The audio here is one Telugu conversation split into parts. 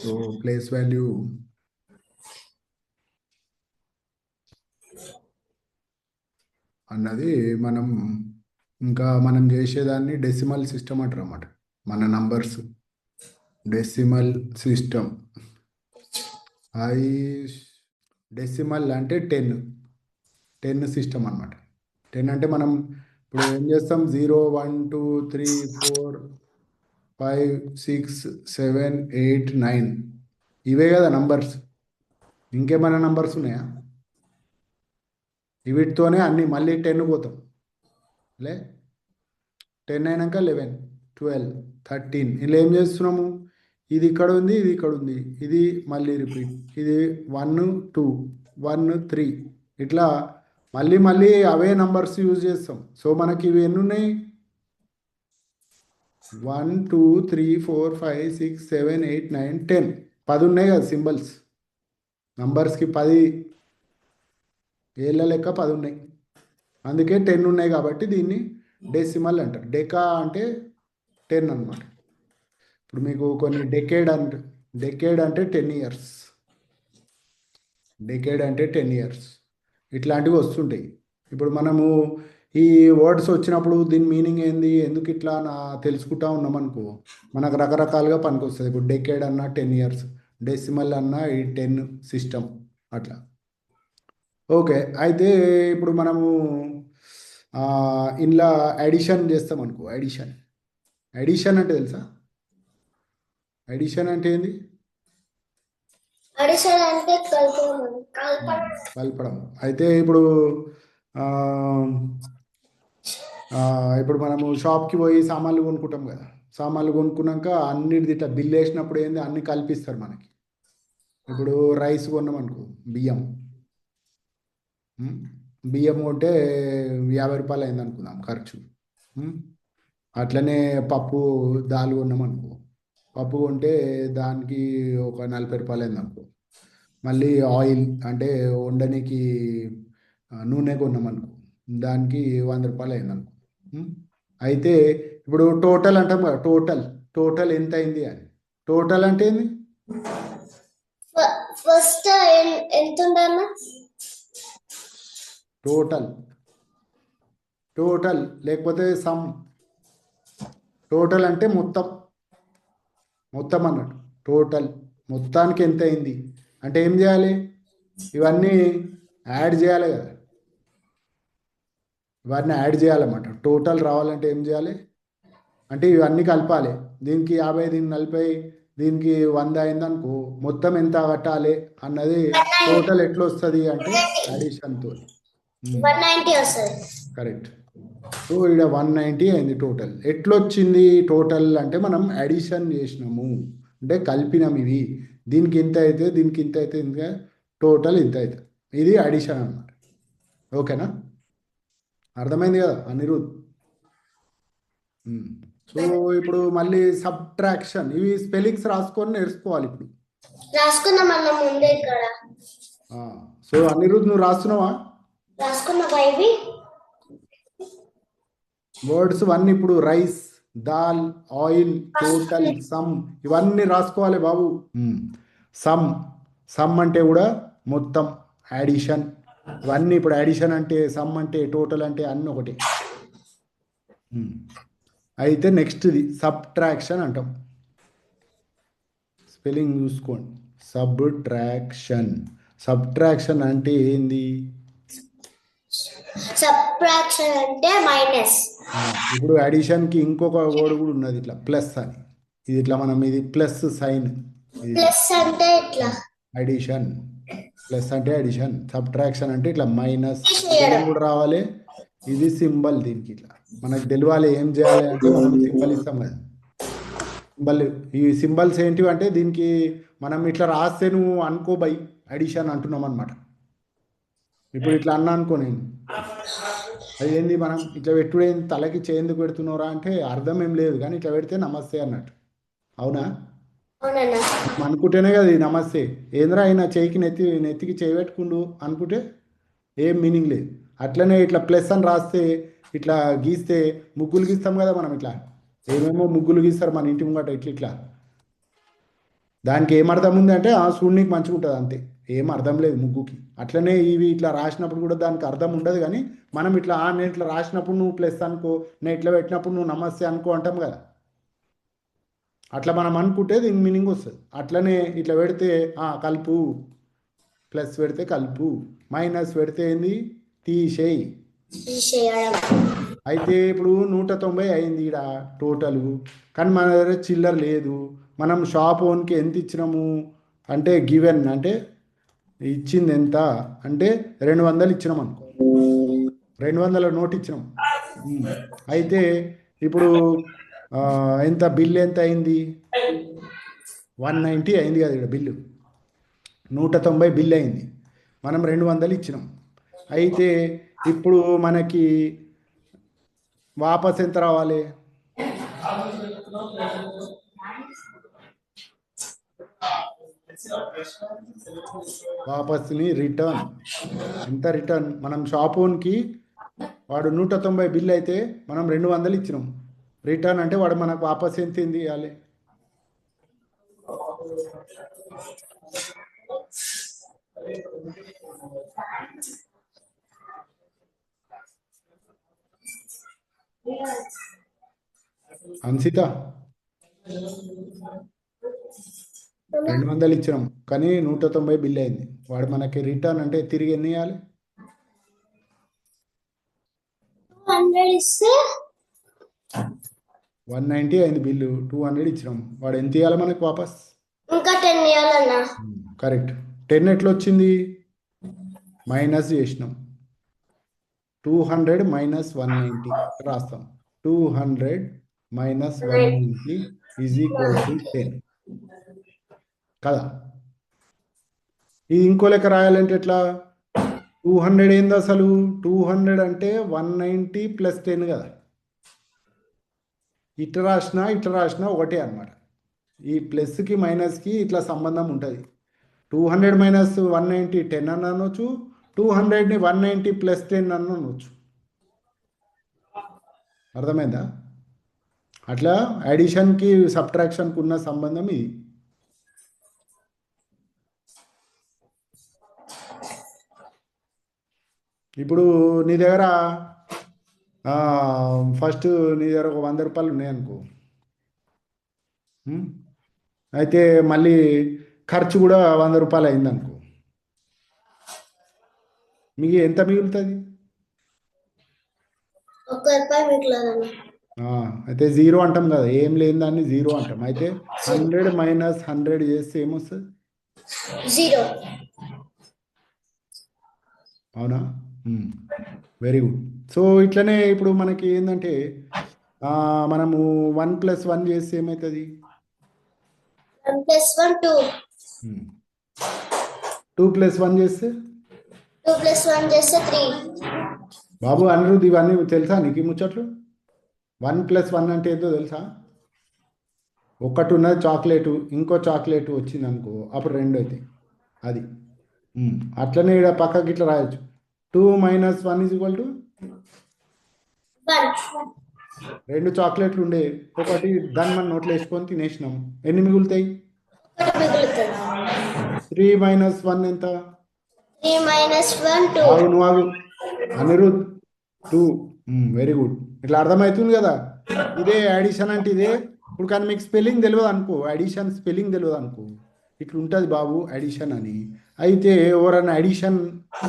సో ప్లేస్ వాల్యూ అన్నది మనం చేసేదాన్ని డెసిమల్ సిస్టమ్ అంటారు అన్నమాట. మన numbers decimal system. I decimal అంటే 10 సిస్టమ్ అన్నమాట. 10 అంటే మనం ఇప్పుడు ఏం చేస్తాం, 0 1 2 3 4 5 6 7 8 9 ఇవే కదా నంబర్స్. ఇంకేమైనా నంబర్స్ ఉన్నాయా? వీటితోనే అన్ని మళ్ళీ 10 పోతాం. 10 అయినాక 11 12 13 ఇలా ఏం చేస్తున్నాము, ఇది ఇక్కడ ఉంది, ఇది ఇక్కడ ఉంది, ఇది మళ్ళీ రిపీట్, ఇది 1 2 1 3 ఇట్లా మళ్ళీ మళ్ళీ అవే నంబర్స్ యూజ్ చేస్తాం. సో మనకి ఇవి ఎన్ని ఉన్నాయి, 1 2 3 4 5 6 7 8 9 10 10 ఉన్నాయి కదా సింబల్స్. నంబర్స్కి 10 ఏళ్ళ లెక్క 10 ఉన్నాయి. అందుకే 10 ఉన్నాయి కాబట్టి దీన్ని డెసిమల్ అంటారు. డెకా అంటే 10 అన్నమాట. ఇప్పుడు మీకు కొన్ని డెకేడ్ అంటే 10 ఇయర్స్. డెకేడ్ అంటే 10 ఇయర్స్ ఇట్లాంటివి వస్తుంటాయి. ఇప్పుడు మనము ఈ వర్డ్స్ వచ్చినప్పుడు దీని మీనింగ్ ఏంది, ఎందుకు ఇట్లా తెలుసుకుంటా ఉన్నామనుకో మనకు రకరకాలుగా పనికొస్తుంది. ఇప్పుడు డెకేడ్ అన్నా 10 ఇయర్స్, డెసిమల్ అన్నా ఈ 10 సిస్టమ్ అట్లా. ఓకే, అయితే ఇప్పుడు మనము ఇందులో అడిషన్ చేస్తాం అనుకో. అడిషన్ అంటే తెలుసా? అడిషన్ అంటే ఏంది? అడిషన్ అంటే కలపడం. అయితే ఇప్పుడు మనము షాప్కి పోయి సామాన్లు కొనుక్కుంటాం కదా. సామాన్లు కొనుక్కున్నాక అన్నిటిది ఇట్లా బిల్ వేసినప్పుడు ఏంది, అన్ని కల్పిస్తారు మనకి. ఇప్పుడు రైస్ కొన్నాం అనుకో, బియ్యం కొంటే 50 రూపాయలు అయింది అనుకుందాం ఖర్చు. అట్లనే పప్పు దాల్ కొన్నాం అనుకో, పప్పు కొంటే దానికి ఒక 40 రూపాయలు అయింది అనుకో. మళ్ళీ ఆయిల్ అంటే వండడానికి నూనె కొన్నాం అనుకో, దానికి 100 రూపాయలు అయింది అనుకో. అయితే ఇప్పుడు టోటల్ అంటాం కదా, టోటల్ ఎంత అయింది అని. టోటల్ అంటే ఏంది? ఫస్ట్ ఎంత ఉండాలి? టోటల్ లేకపోతే సమ్. టోటల్ అంటే మొత్తం అన్నట్టు. టోటల్ మొత్తానికి ఎంత అయింది అంటే ఏం చేయాలి, ఇవన్నీ యాడ్ చేయాలి కదా. ఇవన్నీ యాడ్ చేయాలన్నమాట. టోటల్ రావాలంటే ఏం చేయాలి అంటే ఇవన్నీ కలపాలి. దీనికి 50, దీనికి 40, దీనికి 100 అయిందనుకో, మొత్తం ఎంత కట్టాలి అన్నది టోటల్ ఎట్లా వస్తుంది అంటే అడిషన్తో. 190 వస్తుంది. కరెక్ట్. సో ఇక్కడ 190 అయింది టోటల్. ఎట్లొచ్చింది టోటల్ అంటే మనం అడిషన్ చేసినాము అంటే కలిపినాం. ఇవి దీనికి ఇంత అయితే, దీనికి ఇంత అయితే, ఇంకా టోటల్ ఇంత అవుతుంది. ఇది అడిషన్ అన్నమాట. ఓకేనా? అర్థమైంది కదా అనిరుద్? సో ఇప్పుడు మళ్ళీ సబ్ట్రాక్షన్, ఇవి స్పెల్లింగ్స్ రాసుకొని నేర్చుకోవాలి. ఇప్పుడు రాసుకున్నాం అన్న ముందే ఇక్కడ. సో అనిరుద్ నువ్వు రాస్తున్నావా? రాసుకున్నావా ఇవి వర్డ్స్ అన్నీ? ఇప్పుడు rice, dal, oil, total, some ఇవన్నీ రాసుకోవాలి బాబు. సమ్ అంటే కూడా మొత్తం, యాడిషన్ ఇవన్నీ. ఇప్పుడు యాడిషన్ అంటే, సమ్ అంటే, టోటల్ అంటే అన్నీ ఒకటి. అయితే నెక్స్ట్ది సబ్ట్రాక్షన్ అంటాం. స్పెల్లింగ్ చూసుకోండి. సబ్ట్రాక్షన్ అంటే ఏంది? సబ్ట్రాక్షన్ అంటే మైనస్. ఇప్పుడు అడిషన్కి ఇంకొక వర్డ్ కూడా ఉన్నది, ఇట్లా ప్లస్ అని. ఇది ఇట్లా మనం, ఇది ప్లస్ సైన్. ప్లస్ అంటే ఇట్లా అడిషన్. ప్లస్ అంటే అడిషన్. సబ్ట్రాక్షన్ అంటే ఇట్లా మైనస్ కూడా రావాలి. ఇది సింబల్. దీనికి ఇట్లా మనకు తెలియాలి ఏం చేయాలి అంటే మనం సింబల్ ఇస్తాం కదా. ఈ సింబల్స్ ఏంటివి అంటే దీనికి మనం ఇట్లా రాస్తే నువ్వు అనుకో బై అడిషన్ అంటున్నాం అనమాట. ఇప్పుడు ఇట్లా అన్నా అనుకో నేను, అది ఏంది మనం ఇట్లా పెట్టుడే తలకి చేందుకు పెడుతున్నారా అంటే అర్థం ఏం లేదు, కానీ ఇట్లా పెడితే నమస్తే అన్నట్టు. అవునా? అనుకుంటేనే కదా నమస్తే. ఏంద్రా అయినా చేయికి నెత్తికి చేయి పెట్టుకుండు అనుకుంటే ఏం మీనింగ్ లేదు. అట్లనే ఇట్లా ప్లస్ అని రాస్తే, ఇట్లా గీస్తే, ముగ్గులు గీస్తాం కదా మనం, ఇట్లా ఏమేమో ముగ్గులు గీస్తారు మన ఇంటి ముంగట ఇట్లా. దానికి ఏం అర్థం ఉంది అంటే ఆ చూడనీకి మంచిగా ఉంటుంది అంతే, ఏం అర్థం లేదు ముగ్గుకి. అట్లనే ఇవి ఇట్లా రాసినప్పుడు కూడా దానికి అర్థం ఉండదు, కానీ మనం ఇట్లా నేను ఇట్లా రాసినప్పుడు నువ్వు ప్లస్ అనుకో, నేను ఇట్లా పెట్టినప్పుడు నువ్వు నమస్తే అనుకో అంటాం కదా, అట్లా మనం అనుకుంటే దీని మీనింగ్ వస్తుంది. అట్లనే ఇట్లా పెడితే కలుపు, ప్లస్ పెడితే కలుపు, మైనస్ పెడితే ఏంది తీసేయి. తీసేయడం. అయితే ఇప్పుడు 190 అయింది ఈడ టోటల్, కానీ మన దగ్గర చిల్లర లేదు. మనం షాప్ ఓన్కి ఎంత ఇచ్చినాము అంటే గివెన్ అంటే ఇచ్చింది ఎంత అంటే 200 ఇచ్చినాం అనుకో, 200 నోట్ ఇచ్చినాం. అయితే ఇప్పుడు ఎంత బిల్ ఎంత అయింది, 190 అయింది కదా ఇక్కడ బిల్లు, 190 బిల్ అయింది, మనం 200 ఇచ్చినాం. అయితే ఇప్పుడు మనకి వాపస్ ఎంత రావాలి, వాపస్ని రిటర్న్ ఎంత, రిటర్న్ మనం షాప్ ఓన్కి వాడు 190 బిల్ అయితే మనం 200 ఇచ్చినాం, రిటర్న్ అంటే వాడు మనకు వాపస్ ఎంత ఏంది ఇవ్వాలి, అన్సిత 200 ఇచ్చినాం కానీ 190 బిల్ అయింది, వాడు మనకి రిటర్న్ అంటే తిరిగి ఎన్ని ఇవ్వాలి, 200 ఇస్తే 190 అయింది బిల్లు, 200 ఇచ్చినాం, వాడు ఎంత ఇవ్వాలి మనకు వాపస్, ఇంకా 10 ఇవ్వాలన్నా. కరెక్ట్. 10 ఎట్లా వచ్చింది, మైనస్ చేసినాం, 200 మైనస్ 190 రాస్తాం, 200 మైనస్ 190 ఈజ్ ఈక్వల్ టు 10 కదా. ఇది ఇంకో లెక్క రాయాలంటే ఎట్లా, 200 ఏంది అసలు, 200 అంటే 190 ప్లస్ 10 కదా, ఇట్లా రాసినా ఒకటే అనమాట. ఈ ప్లస్కి మైనస్కి ఇట్లా సంబంధం ఉంటుంది. 200 మైనస్ 190 10 అని అనొచ్చు, 200ని 190 ప్లస్ 10 అని అనొచ్చు. అర్థమైందా? అట్లా అడిషన్కి సబ్ట్రాక్షన్కి ఉన్న సంబంధం ఇది. ఇప్పుడు నీ దగ్గర ఫస్ట్ నీ దగ్గర ఒక 100 రూపాయలు ఉన్నాయనుకో, అయితే మళ్ళీ ఖర్చు కూడా 100 రూపాయలు అయిందనుకో, మీకు ఎంత మిగులుతుంది, 1 రూపాయి మిగులుతుంది. అయితే జీరో అంటాం కదా, ఏం లేని దాన్ని జీరో అంటాం. అయితే 100 మైనస్ 100 చేస్తే ఏమొస్తుంది, 0. అవునా, వెరీ గుడ్. సో ఇట్లనే ఇప్పుడు మనకి ఏంటంటే మనము 1 + 1 చేస్తే ఏమవుతుంది, 1 + 1 2. 2 + 1 చేస్తే 2 + 1 చేస్తే 3. బాబు అనిరుద్ధ్ ఇవన్నీ తెలుసా నీకు ఈ ముచ్చట్లు, 1 + 1 అంటే ఏంటో తెలుసా, ఒకటి ఉన్నది చాక్లెట్, ఇంకో చాక్లెట్ వచ్చింది అనుకో అప్పుడు 2 అవుతాయి, అది. అట్లనే ఇక్కడ పక్కకి ఇట్లా రాయొచ్చు, 2 మైనస్ 1 ఈజ్ ఈక్వల్ టు 1. 2 చాక్లెట్లు ఉండే, ఒకటి దాన్ని మనం నోట్లో వేసుకొని తినేసినాం, ఎన్ని మిగులుతాయి, 1 మిగులుతుంది. 3 మైనస్ 1 ఎంత, 3 - 1 2. ఆగు అనిరుద్ధ్ 2. Very good. ఇట్లా అర్థమవుతుంది కదా, ఇదే అడిషన్ అంటే ఇదే. ఇప్పుడు కానీ మీకు స్పెల్లింగ్ తెలియదు అనుకో, అడిషన్ స్పెల్లింగ్ తెలియదు అనుకో, ఇట్లా ఉంటుంది బాబు అడిషన్ అని. అయితే ఎవరైనా అడిషన్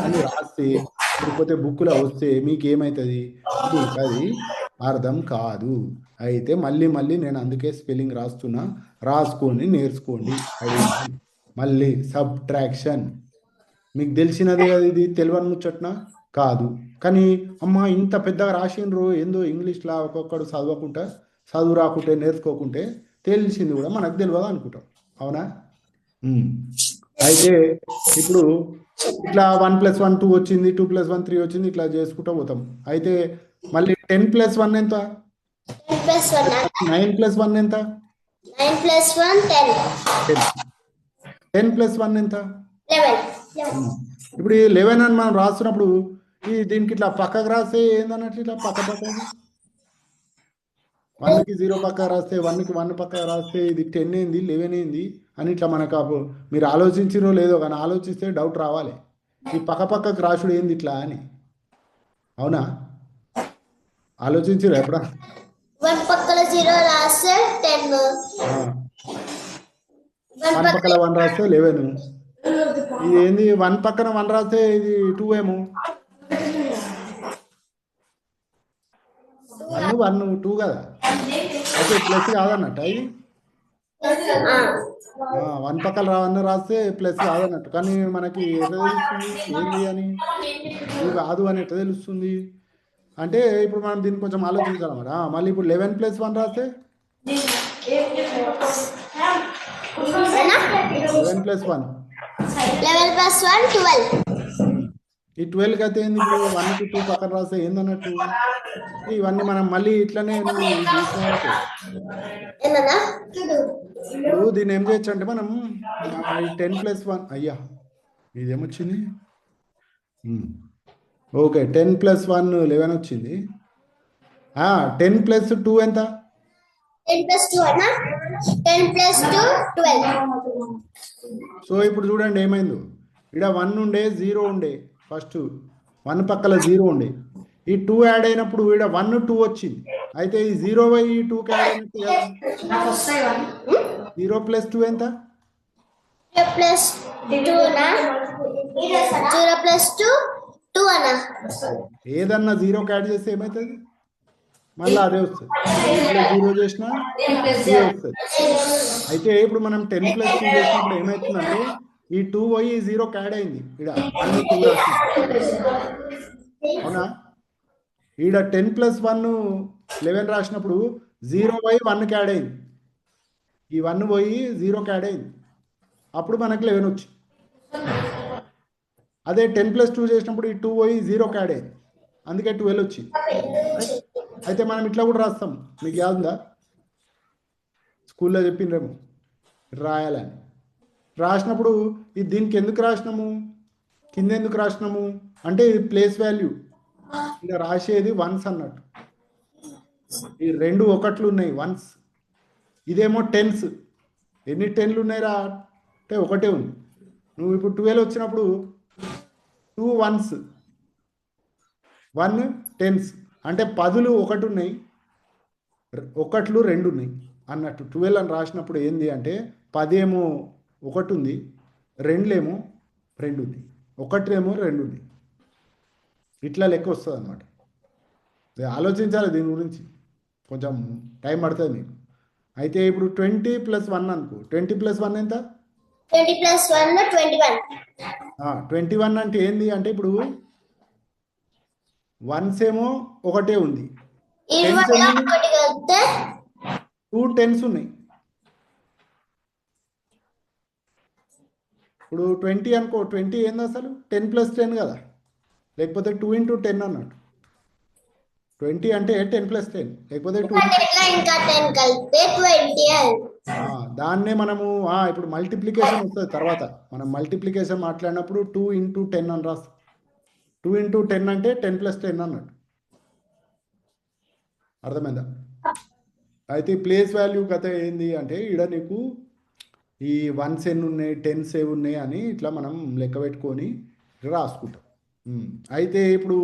అని రాస్తే లేకపోతే బుక్లో వస్తే మీకు ఏమవుతుంది, అది అర్థం కాదు. అయితే మళ్ళీ నేను అందుకే స్పెల్లింగ్ రాస్తున్నా, రాసుకొని నేర్చుకోండి. అడిషన్ మళ్ళీ సబ్ట్రాక్షన్ మీకు తెలిసినదే కదా, ఇది తెలియని ముచ్చట్నా కాదు. కానీ అమ్మ ఇంత పెద్దగా రాసిండ్రు ఏందో ఇంగ్లీష్లో, ఒక్కొక్కడు చదువు రాకుంటే నేర్చుకోకుంటే తెలిసింది కూడా మనకు తెలియదు అనుకుంటాం, అవునా. అయితే ఇప్పుడు ఇట్లా 1 + 1 2 వచ్చింది, 2 + 1 3 వచ్చింది, ఇట్లా చేసుకుంటూ పోతాం. అయితే మళ్ళీ 10 + 1 ఎంత, 10 + 1 9 + 1 ఎంత, 9 + 1 10. 10 + 1 ఎంత, 11. ఇప్పుడు ఈ 11 అని మనం రాస్తున్నప్పుడు ఈ దీనికి ఇట్లా పక్కకు రాస్తే ఏందన్నట్టు, ఇట్లా పక్క 1కి 0 పక్క రాస్తే 1కి 1 పక్క రాస్తే ఇది 10 ఏంది 11 ఏంది అని ఇట్లా మనకు మీరు ఆలోచించిరో లేదో కానీ ఆలోచిస్తే డౌట్ రావాలి ఈ పక్కకు రాసుడు ఏంది ఇట్లా అని అవునా ఆలోచించిరా ఎప్పుడా 1 పక్కన 0 రాస్తే 10. 1 పక్కన 1 రాస్తే 11 ఇది ఏంది 1 పక్కన 1 రాస్తే ఇది 2 ఏమో 1 2 కదా అయితే ప్లస్ కాదన్నట్టు ఇది 1 పక్కన 1 రాస్తే ప్లస్ కాదన్నట్టు కానీ మనకి ఎట్లా తెలుస్తుంది ఏంది అని ఇది కాదు అని ఎట్లా తెలుస్తుంది అంటే ఇప్పుడు మనం దీన్ని కొంచెం ఆలోచించాలన్నమాట మళ్ళీ ఇప్పుడు 11 + 1 రాస్తే 11 + 1 11 + 1 12. ఈ 12 అయితే ఏంది ఇప్పుడు 1కి 2 పక్కన రాస్తే ఏందన్నట్టు ఇవన్నీ మనం మళ్ళీ ఇట్లనే నువ్వు చూసినావు ఇప్పుడు దీన్ని ఏం చేయొచ్చు అంటే మనం 10 + 1 అయ్యా ఇదేమొచ్చింది ఓకే 10 + 1 11 వచ్చింది 10 + 2 ఎంత 10 + 2 అన్నా 10 + 2 12. సో ఇప్పుడు చూడండి ఏమైందో ఇక్కడ 1 ఉండే 0 ఉండే ఫస్ట్ 1 పక్కల 0 ఉండే ఈ 2 యాడ్ అయినప్పుడు ఇక్కడ 1 2 వచ్చింది అయితే ఈ 0 ఈ 2కి యాడ్ అయినట్టు కదా 0 + 2 ఎంత 0 + 2 నా 0 + 2 2 అన్నా ఏదన్నా 0కి యాడ్ చేస్తే ఏమవుతుంది మళ్ళీ అదే వస్తుంది 0 చేసినా ఇదే వస్తుంది అయితే ఇప్పుడు మనం 10 + 2 చేసినప్పుడు ఏమవుతుందంటే ఈ 2 పోయి 0కి యాడ్ అయింది ఇక్కడ 1 2 అవునా ఈడ 10 + 1 11 రాసినప్పుడు 0 పోయి 1కి యాడ్ అయింది ఈ 1 పోయి 0కి యాడ్ అయింది అప్పుడు మనకి 11 వచ్చింది అదే 10 + 2 చేసినప్పుడు ఈ 2 పోయి 0కి యాడ్ అయింది అందుకే 12 వచ్చింది అయితే మనం ఇట్లా కూడా రాస్తాం మీకు యాదుందా స్కూల్లో చెప్పిండ్రేమో రాయాలని రాసినప్పుడు ఇది దీనికి ఎందుకు రాసినాము కింద ఎందుకు రాసినాము అంటే ఇది ప్లేస్ వాల్యూ ఇలా రాసేది వన్స్ అన్నట్టు ఈ 2 ఒకట్లు ఉన్నాయి వన్స్ ఇదేమో టెన్స్ ఎన్ని 10లు ఉన్నాయిరా అంటే ఒకటే ఉంది నువ్వు ఇప్పుడు 12 వచ్చినప్పుడు 2 వన్స్ 1 టెన్స్ అంటే 10లు ఒకటి ఉన్నాయి ఒకట్లు 2 ఉన్నాయి అన్నట్టు 12 అని రాసినప్పుడు ఏంది అంటే 10 ఏమో ఒకటి ఉంది 2 ఏమో 2 ఉంది 1 ఏమో 2 ఉంది ఇట్లా లెక్క వస్తుంది అనమాట ఆలోచించాలి దీని గురించి కొంచెం టైం పడుతుంది మీకు అయితే ఇప్పుడు 20 + 1 అనుకో 20 + 1 ఎంత 20 + 1 21. 21 అంటే ఏంది అంటే ఇప్పుడు వన్స్ ఏమో ఒకటే ఉంది 2 టెన్స్ ఉన్నాయి ఇప్పుడు 20 అనుకో 20 ఏంది అసలు 10 + 10 కదా లేకపోతే 2 × 10 అన్నట్టు 20 అంటే 10 + 10 లేకపోతే 2 ఇంకా 10 కలిపితే 20 దాన్నే మనము ఇప్పుడు మల్టిప్లికేషన్ వస్తుంది తర్వాత మనం మల్టిప్లికేషన్ మాట్లాడినప్పుడు 2 × 10 అని రాస్తాం 2 × 10 అంటే 10 + 10 అన్నట్టు అర్థమైందా అయితే ప్లేస్ వాల్యూ కథ ఏంది అంటే ఇక్కడ నీకు ఈ వన్స్ ఎన్ని ఉన్నాయి టెన్స్ ఏవి ఉన్నాయి అని ఇట్లా మనం లెక్క పెట్టుకొని రాసుకుంటాం అయితే ఇప్పుడు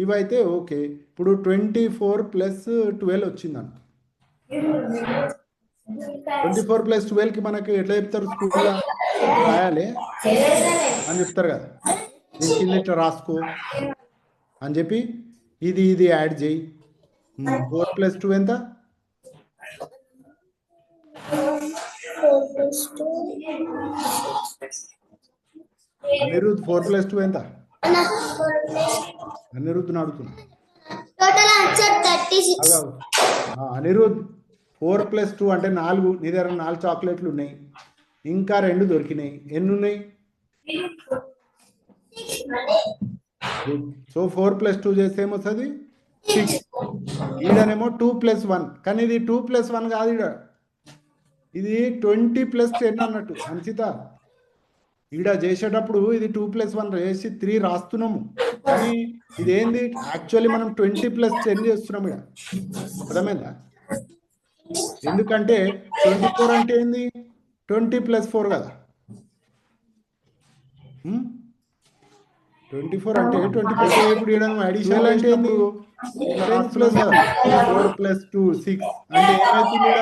ఇవైతే ఓకే ఇప్పుడు 24 + 12 వచ్చిందన్న 24 + 12కి మనకి ఎట్లా చెప్తారు స్కూల్లో రాయాలి అని చెప్తారు కదా దీని కింద ఇట్లా రాసుకో అని చెప్పి ఇది యాడ్ చేయి 4 + 2 ఎంత 4 + 2 అనిరుద్ 4 + 2 ఎంత అనిరుద్ని అడుగుతున్నా టోటల్ ఆన్సర్ 36. అనిరుద్ 4 + 2 అంటే 4 నీ దగ్గర 4 చాక్లెట్లు ఉన్నాయి ఇంకా 2 దొరికినాయి ఎన్ని ఉన్నాయి సో 4 + 2 చేస్తే ఏమొస్తుంది 6 ఈడనేమో 2 + 1 కానీ ఇది 2 + 1 కాదు ఈడ ఇది 20 + 10 అన్నట్టు అంచిత ఈడ చేసేటప్పుడు ఇది 2 + 1 చేసి 3 రాస్తున్నాము కానీ ఇదేంది యాక్చువల్లీ మనం 20 + 10 చేస్తున్నాం ఈడ అర్థమైందా ఎందుకంటే 24 అంటే ఏంది 20 + 4 కదా 24 అంటే 20 + 4 ఇప్పుడు ఇక్కడ అడిషన్ అంటే ఏంది 10 ప్లస్ కదా 4 + 2 6 అంటే ఏమైతుంది ఇక్కడ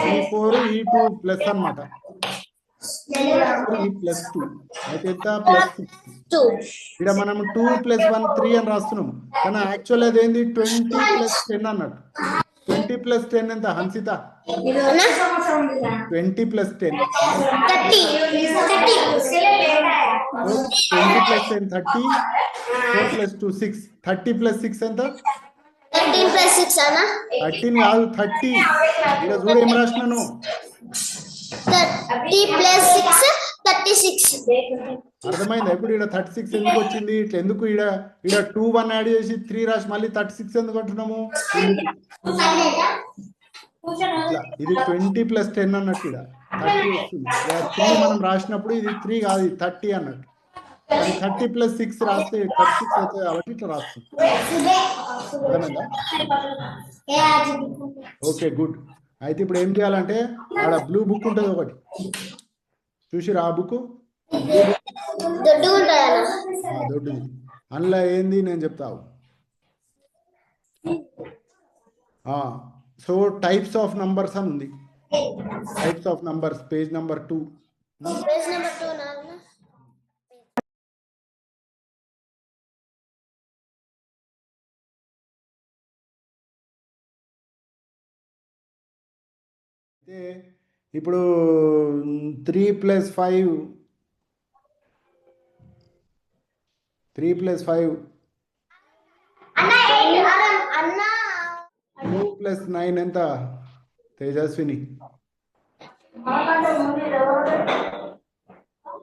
ఈ 4 ఈ 2 ప్లస్ అన్నమాట 4 ఈ +2 అయితే ఎంత +6 2. ఇక్కడ మనం 2 + 1 3 అని రాస్తున్నాం కానీ యాక్చువల్ అదేంది 20 + 10 అన్నట్టు 20 + 10 ఎంత హన్సిత 20 + 10 30. 20 + 10 30 4 + 2 6 30 + 6 ఎంత 13 + 6 అన్న 13 కాదు 30 ఇక్కడ చూడు ఏం రాసినాను 30 + 6 36. అర్థమైందా ఇప్పుడు ఇక్కడ 36 ఎందుకు వచ్చింది ఇట్లా ఎందుకు ఇక్కడ 2 1 యాడ్ చేసి 3 రాసి మళ్ళీ 36 ఎందుకు అంటున్నాము ఇట్లా ఇది 20 + 10 అన్నట్టు ఇక్కడ 30 వస్తుంది ఇక్కడ 3 మనం రాసినప్పుడు ఇది 3 కాదు ఇది 30 అన్నట్టు కానీ 30 + 6 రాస్తే 36 అవుతుంది కాబట్టి ఇట్లా రాస్తుంది అర్థమైందా ఓకే గుడ్ అయితే ఇప్పుడు ఏం చేయాలంటే ఆడ బ్లూ బుక్ ఉంటుంది ఒకటి చూసిరా ఆ బుక్ దొడ్డుగా ఉంటుంది అన్న దొడ్డుది అందులో ఏంది నేను చెప్తావు సో టైప్స్ ఆఫ్ నంబర్స్ అని ఉంది types of numbers page number 2 page number 2 నాన్న అయితే ఇప్పుడు 3 + 5 3 + 5 అన్న 2 + 9 ఎంత తేజస్విని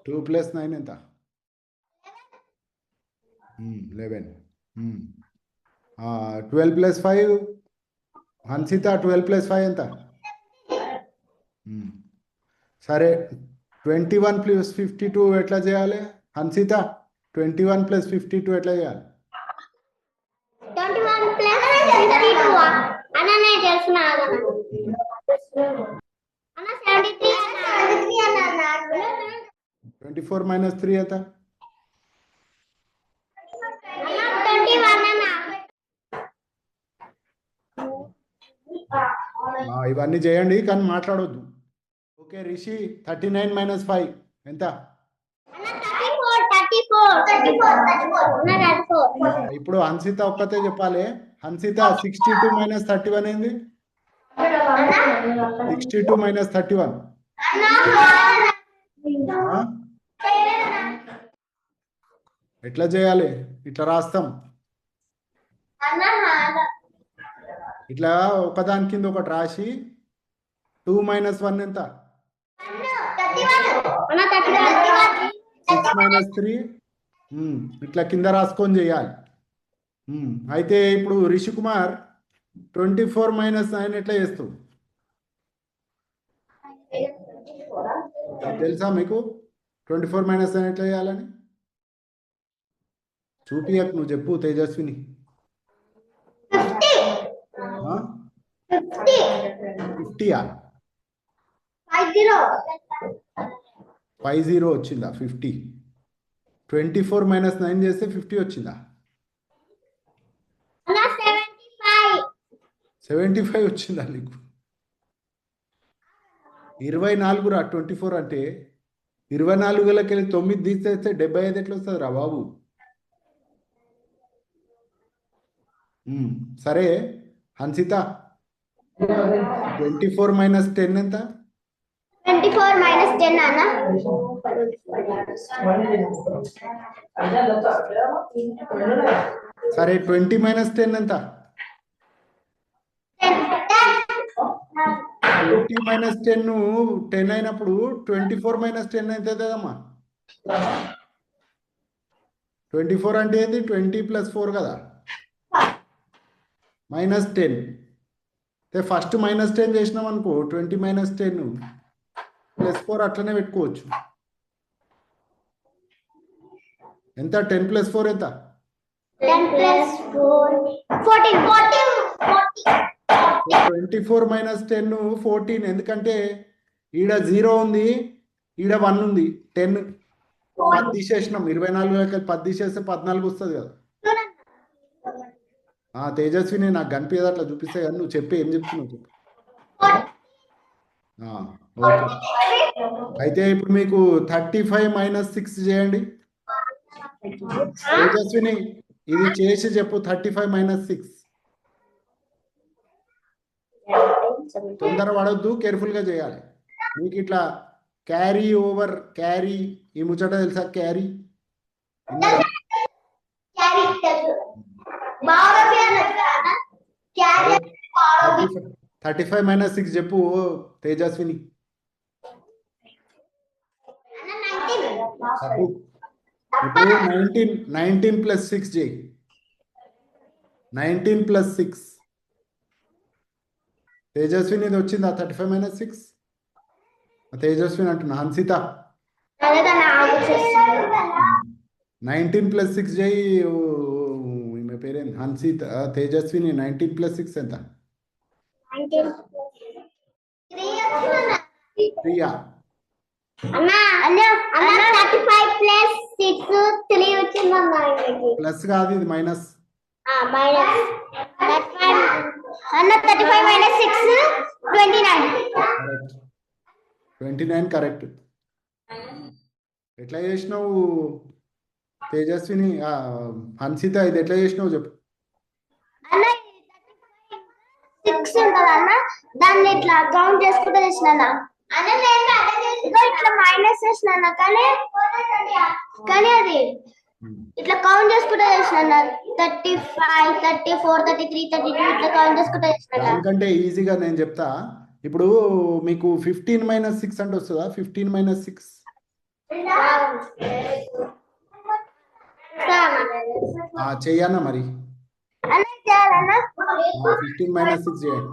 2 + 9 ఎంత 11 12 + 5 హన్సిత 12 + 5 ఎంత సరే 21 + 52 ఎట్లా చేయాలి హన్సిత 21 + 52 ఎట్లా చేయాలి 21 + 52 అన్న నేను తెలుసునా అన్న 73 అన్న 24 - 3 ఎంత 21 అన్న ఇవన్నీ చేయండి కానీ మాట్లాడొద్దు ఓకే రిషి 39 - 5 ఎంత అన్న 34 ఇప్పుడు హన్సిత ఒక్కతే చెప్పాలి హన్సిత 62 - 31 ఏంది 62 - 31 ఎట్లా చేయాలి ఇట్లా రాస్తాం ఇట్లా ఒకదాని కింద ఒకటి రాసి 2 - 1 ఎంత 6 - 3 ఇట్లా కింద రాసుకొని చేయాలి అయితే ఇప్పుడు రిషి కుమార్ 24 - 9 ఎట్లా చేస్తావు తెలుసా మీకు 24 - 9 ఎట్లా చేయాలని చూపియకు నువ్వు చెప్పు తేజస్విని 50 50 వచ్చిందా 50 24 - 9 చేస్తే 50 వచ్చిందా 75 వచ్చిందా నీకు 24 రా 24 అంటే 24 9 తీసేస్తే 75 ఎట్లా వస్తుంది రా బాబు సరే హన్సిత 24 - 10 ఎంత 24 - 10 అన్న సరే 20 - 10 ఎంత 20 - 10 10 అయినప్పుడు 24 - 10 ఎంత అవుతుందమ్మా 24 అంటే ఏంది 20 + 4 కదా -10 ఫస్ట్ -10 చేసినాం అనుకో 20 - 10 +4 అట్లనే పెట్టుకోవచ్చు ఎంత 10 + 4 ఎంత 10 + 4 14 24 మైనస్ 10 14, ఎందుకంటే ఈడ 0 ఉంది, ఈడ 1 ఉంది. 10 10 తీసేసినాం, 24 10 తీసేస్తే 14 వస్తుంది కదా. తేజస్విని నాకు కనిపించదు అట్లా చూపిస్తే, కానీ నువ్వు చెప్పి ఏం చెప్తున్నావు చెప్పు. ఓకే, అయితే ఇప్పుడు మీకు 35 మైనస్ 6 చేయండి. తేజస్విని ఇది చేసి చెప్పు, 35 మైనస్ 6. తొందర పడొద్దు, కేర్ఫుల్ గా చేయాలి. మీకు ఇట్లా క్యారీ ఓవర్, క్యారీ ఈ ముచ్చట తెలుసా? క్యారీ 35 మైనస్ 6 చెప్పు తేజస్విని. ఇప్పుడు 19 ప్లస్ 6 చేయి. 19 ప్లస్ 6 తేజస్విని, ఇది వచ్చిందా 35 మైనస్ 6? తేజస్విని అంటున్నా, హన్సిత 19 ప్లస్ 6 చేయి. ఈమె పేరేంటి? హన్సిత. తేజస్విని 19 ప్లస్ 6 ఎంత? 3. ప్లస్ కాదు, ఇది మైనస్. 29 కరెక్ట్. ఎట్లా చేసినావు తేజస్విని? హన్సిత ఇది ఎట్లా చేసినావు చెప్పు. దాన్ని ఇట్లా కౌంట్ చేసుకుంటూ చేసిన, ఇట్లా మైనస్ చేసిన, కానీ అది ఇట్లా కౌంట్ చేసుకుంటూ చేసిన. 35, 34, 33, 32 ఇట్లా కౌంట్ చేసుకుంటూ చేసిన. దానికంటే ఈజీగా నేను చెప్తా. ఇప్పుడు మీకు 15 మైనస్ 6 అంటే వస్తుందా? 15 మైనస్ 6 చెయ్యన్నా మరి. 15 మైనస్ 6 చేయండి.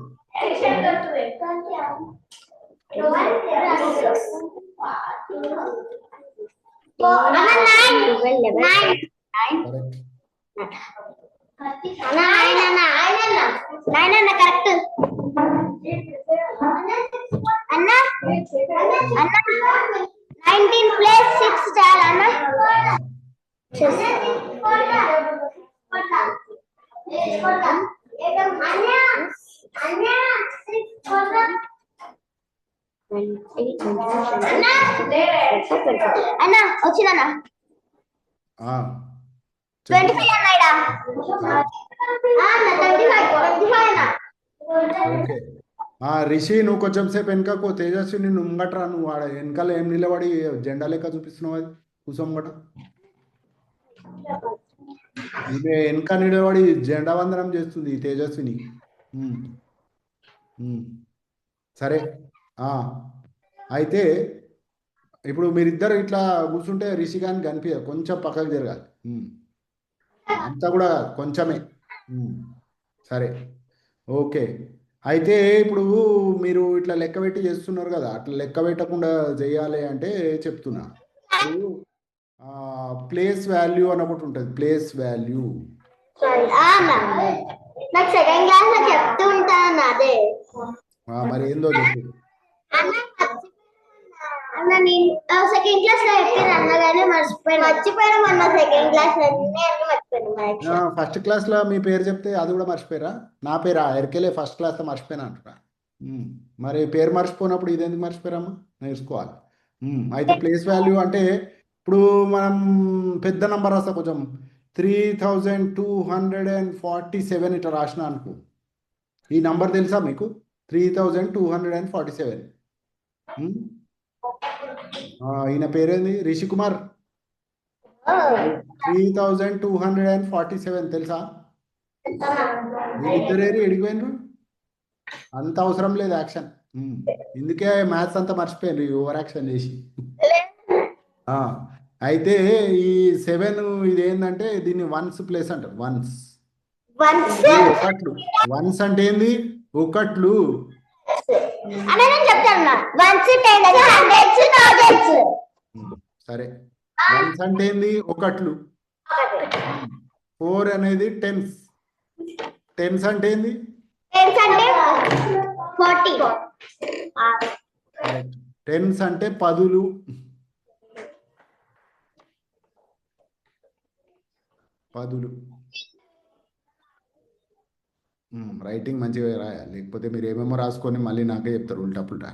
కరెక్ట్ అన్నా. 19 ప్లస్ 6 చేయాలన్నా. అన్నా వచ్చిందన్నా 25 అన్నాయిడా. ఓకే, రిషి నువ్వు కొంచెం సేపు వెనకకు. తేజస్వి నువ్వు ముంగట్రా. నువ్వు ఆడ వెనకాల ఏం నిలబడి జెండా లెక్క చూపిస్తున్నావు? అది కూసోంగట ఇవే వెనక నిలబడి జెండా వందనం చేస్తుంది తేజస్విని. సరే, అయితే ఇప్పుడు మీరిద్దరు ఇట్లా కూర్చుంటే రిషి కానీ కనిపించదు, కొంచెం పక్కకు జరగాలి. అంతా కూడా కొంచెమే. సరే, ఓకే. అయితే ఇప్పుడు మీరు ఇట్లా లెక్క పెట్టి చేస్తున్నారు కదా, అట్లా లెక్క పెట్టకుండా చేయాలి అంటే చెప్తున్నా. ప్లేస్ వాల్యూ అని ఒకటి ఉంటుంది. ప్లేస్ వాల్యూ నాకు సెకండ్ క్లాస్ లో చెప్తూ ఉంటాను. అదే మరి ఏందో చెప్పు. సెకండ్ క్లాస్ లో చెప్పాను అన్నగానే మర్చిపోయాను మొన్న. సెకండ్ క్లాస్ మర్చిపోయాను. ఫస్ట్ క్లాస్ లో మీ పేరు చెప్తే అది కూడా మర్చిపోయారా? నా పేరా ఎరికెళ్ళే ఫస్ట్ క్లాస్ లో మర్చిపోయినా అంటున్నా. మరి పేరు మర్చిపోయినప్పుడు ఇదేందుకు మర్చిపోయారమ్మా? నేర్చుకోవాలి. అయితే ప్లేస్ వాల్యూ అంటే ఇప్పుడు మనం పెద్ద నంబర్ రాస్తా, కొంచెం 3247 ఇట్లా రాసిన అనుకో. ఈ నంబర్ తెలుసా మీకు? 3247. ఈయన పేరేంది? రిషి కుమార్. 3247 తెలుసా? వీళ్ళిద్దరేరి ఎడిగిపోయినరు. అంత అవసరం లేదు యాక్షన్. ఇందుకే మ్యాథ్స్ అంతా మర్చిపోయారు ఓవర్ యాక్షన్ చేసి. అయితే ఈ 7 ఇది ఏంటంటే దీన్ని వన్స్ ప్లేస్ అంటారు. వన్స్ ఒకట్లు. వన్స్ అంటే ఏంది? ఒకట్లు. సరే, వన్స్ అంటే ఏంది? ఒకట్లు. 4 అనేది టెన్స్. టెన్స్ అంటే ఏంది? టెన్స్ అంటే 40. కరెక్ట్. టెన్స్ అంటే పదులు. పదులు. రైటింగ్ మంచిగా రాయాలి, లేకపోతే మీరు ఏమేమో రాసుకొని మళ్ళీ నాకే చెప్తారు ఉల్టా పుల్టా.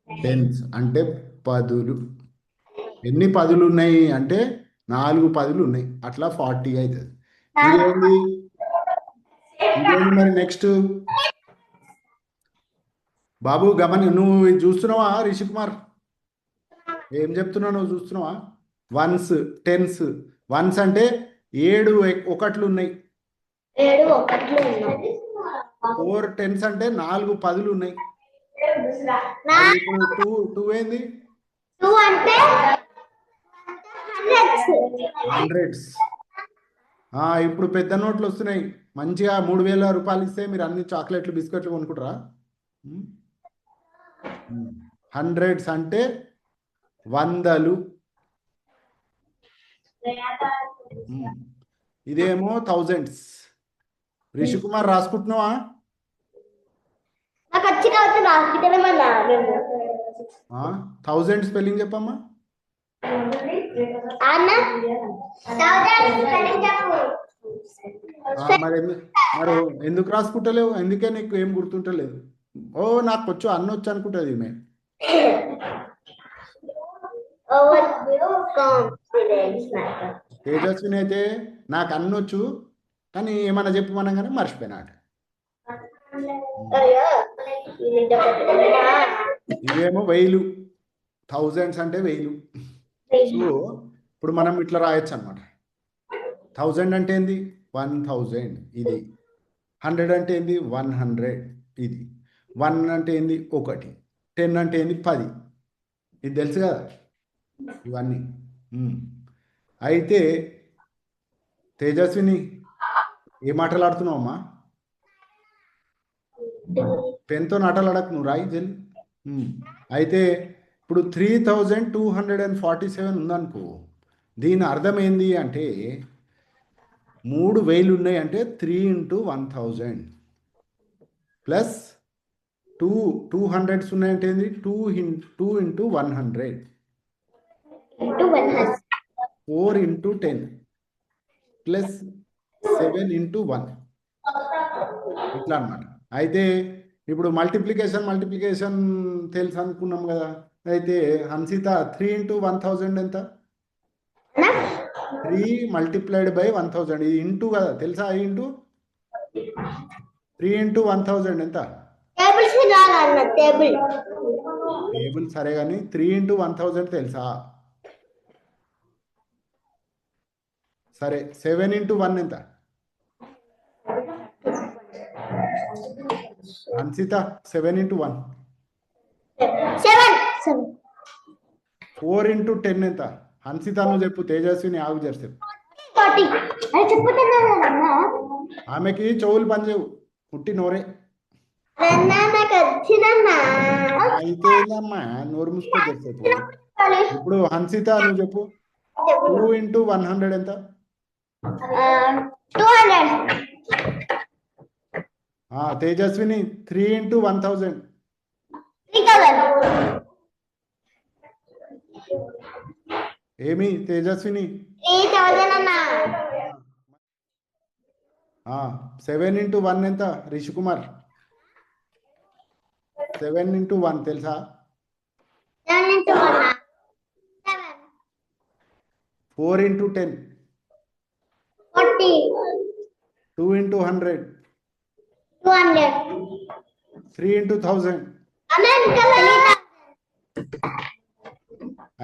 టెన్స్ అంటే పదులు. ఎన్ని పదులు ఉన్నాయి అంటే 4 పదులు ఉన్నాయి, అట్లా 40 అవుతుంది. ఇదేంటి మరి నెక్స్ట్ బాబు నువ్వు ఇది చూస్తున్నావా రిషి కుమార్? ఏం చెప్తున్నావు నువ్వు చూస్తున్నావా? Once, tense. వన్స్ అంటే 7 ఒకట్లు ఉన్నాయి. 4 టెన్స్ అంటే 4 పదులు ఉన్నాయి. ఇప్పుడు టూ ఏంది? 2 అంటే హండ్రెడ్స్. ఇప్పుడు పెద్ద నోట్లు వస్తున్నాయి, మంచిగా 3000 రూపాయలు ఇస్తే మీరు అన్ని చాక్లెట్లు బిస్కెట్లు కొనుక్కుంటారా? హండ్రెడ్స్ అంటే వందలు. ఇదేమో థౌజండ్స్. రిషి కుమార్ రాసుకుంటున్నావా? థౌజండ్ స్పెల్లింగ్ చెప్పమ్మా. మరి ఎందుకు రాసుకుంటలేవు? ఎందుకే నీకు ఏం గుర్తుంటలేదు? ఓ నాకు వచ్చు, అన్నొచ్చు అనుకుంటుంది ఈమె. తేజస్విని అయితే నాకు అన్నొచ్చు, కానీ ఏమన్నా చెప్పమనగానే మర్చిపోయినాడు. ఇవేమో 1000. థౌజండ్స్ అంటే 1000. సో ఇప్పుడు మనం ఇట్లా రాయొచ్చు అనమాట. 1000 అంటే ఏంది? 1000 ఇది. 100 అంటే ఏంది? 100 ఇది. 1 అంటే ఏంది? 1. 10 అంటే ఏంది? 10. ఇది తెలుసు కదా ఇవన్నీ. అయితే తేజస్విని ఏం ఆటలు ఆడుతున్నావు అమ్మా? పెన్తో ఆటలు ఆడకు, నువ్వు రాయి జల్. అయితే ఇప్పుడు 3247 ఉందనుకో, దీని అర్థం ఏంది అంటే 3000 ఉన్నాయి అంటే 3 × 1000 ప్లస్ 2 హండ్రెడ్స్ ఉన్నాయంటే ఏంది? 2 × 100 4 × 10 ప్లస్ 7 × 1 ఇట్లా అన్నమాట. అయితే ఇప్పుడు మల్టిప్లికేషన్ తెలుసు అనుకున్నాం కదా. అయితే హన్సిత 3 × 1000 ఎంత? 3 × 1000. ఇది ఇంటూ కదా, తెలుసా? ఇంటూ 3 × 1000 ఎంత? టేబుల్ సరే కానీ 3 × 1000 తెలుసా? సరే 7 × 1 ఎంత? హన్సిత 7 × 1. 4 × 10 ఎంత? హన్సిత నువ్వు చెప్పు, తేజస్విని ఆగు చేస్తే. ఆమెకి చెవులు పనిచేవు, పుట్టి నోరే. అయితే ఏందమ్మా నోరు మూసుకో చేసేపు. ఇప్పుడు హన్సిత నువ్వు చెప్పు, 2 × 100 ఎంత? 200. తేజస్విని 3 × 1000. 3000. ఏమి తేజస్విని? 3000 అన్నా. 7 × 1 ఎంత రిషి కుమార్? 7 × 1 తెలుసా? 7 × 1. 4 × 10. 40. 2 × 100. 200. 3 × 1000.